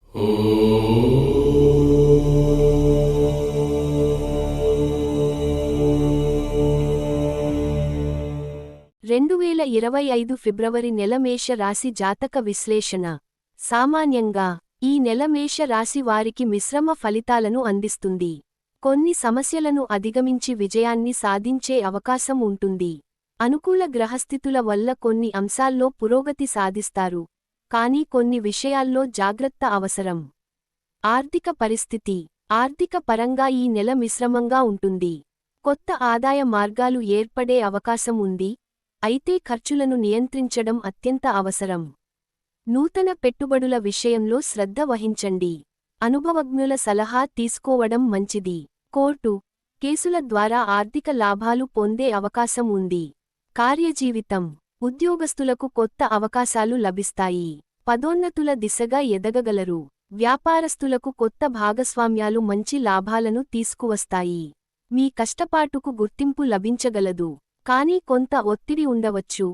2025 ఫిబ్రవరి నెల మేష రాశి జాతక విశ్లేషణ. సామాన్యంగా ఈ నెల మేష రాశి వారికి మిశ్రమ ఫలితాలను అందిస్తుంది. కొన్ని సమస్యలను అధిగమించి విజయాన్ని సాధించే అవకాశం ఉంటుంది. అనుకూల గ్రహస్థితుల వల్ల కొన్ని అంశాల్లో పురోగతి సాధిస్తారు, కానీ కొన్ని విషయాల్లో జాగ్రత్త అవసరం. ఆర్థిక పరిస్థితి. ఆర్థిక పరంగా ఈ నెల మిశ్రమంగా ఉంటుంది. కొత్త ఆదాయ మార్గాలు ఏర్పడే అవకాశం ఉంది, అయితే ఖర్చులను నియంత్రించడం అత్యంత అవసరం. నూతన పెట్టుబడుల విషయంలో శ్రద్ధ వహించండి. అనుభవజ్ఞుల సలహా తీసుకోవడం మంచిది. కోర్టు కేసుల ద్వారా ఆర్థిక లాభాలు పొందే అవకాశం ఉంది. కార్యజీవితం. ఉద్యోగస్తులకు కొత్త అవకాశాలు లభిస్తాయి. పదోన్నతుల దిశగా ఎదగగలరు. వ్యాపారస్తులకు కొత్త భాగస్వామ్యాలు మంచి లాభాలను తీసుకువస్తాయి. మీ కష్టపాటుకు గుర్తింపు లభించగలదు, కానీ కొంత ఒత్తిడి ఉండవచ్చు.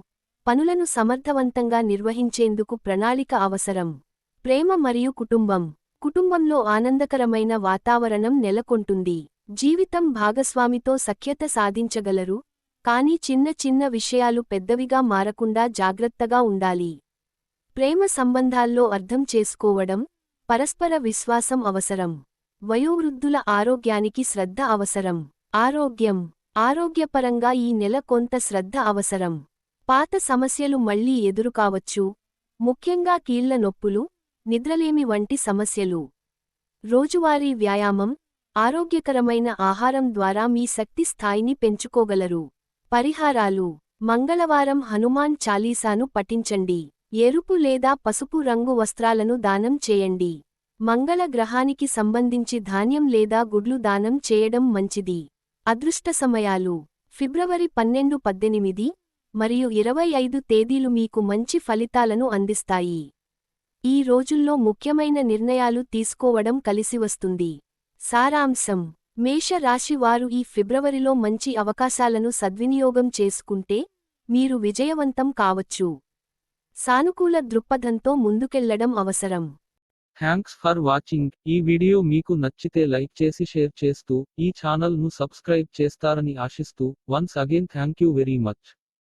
పనులను సమర్థవంతంగా నిర్వహించేందుకు ప్రణాళిక అవసరం. ప్రేమ మరియు కుటుంబం. కుటుంబంలో ఆనందకరమైన వాతావరణం నెలకొంటుంది. జీవితం భాగస్వామితో సఖ్యత సాధించగలరు, కానీ చిన్న చిన్న విషయాలు పెద్దవిగా మారకుండా జాగ్రత్తగా ఉండాలి. ప్రేమ సంబంధాల్లో అర్థం చేసుకోవడం, పరస్పర విశ్వాసం అవసరం. వయోవృద్ధుల ఆరోగ్యానికి శ్రద్ధ అవసరం. ఆరోగ్యం. ఆరోగ్యపరంగా ఈ నెల కొంత శ్రద్ధ అవసరం. పాత సమస్యలు మళ్లీ ఎదురుకావచ్చు, ముఖ్యంగా కీళ్ల నొప్పులు, నిద్రలేమి వంటి సమస్యలు. రోజువారీ వ్యాయామం, ఆరోగ్యకరమైన ఆహారం ద్వారా మీ శక్తి స్థాయిని పెంచుకోగలరు. పరిహారాలు. మంగళవారం హనుమాన్ చాలీసాను పఠించండి. ఎరుపు లేదా పసుపు రంగు వస్త్రాలను దానం చేయండి. మంగళ గ్రహానికి సంబంధించి ధాన్యం లేదా గుడ్లు దానం చేయడం మంచిది. అదృష్ట సమయాలు. ఫిబ్రవరి 12, 18 మరియు 25 తేదీలు మీకు మంచి ఫలితాలను అందిస్తాయి. ఈ రోజుల్లో ముఖ్యమైన నిర్ణయాలు తీసుకోవడం కలిసివస్తుంది. సారాంశం. మేష రాశి వారు ఈ ఫిబ్రవరిలో మంచి అవకాశాలను సద్వినియోగం చేసుకుంటే మీరు విజయవంతం కావచ్చు. సానుకూల దృక్పథంతో ముందుకెళ్లడం అవసరం. Thanks for watching. ఈ వీడియో మీకు నచ్చితే లైక్ చేసి షేర్ చేస్తూ ఈ ఛానల్ ను సబ్స్క్రైబ్ చేస్తారని ఆశిస్తూ once again thank you very much.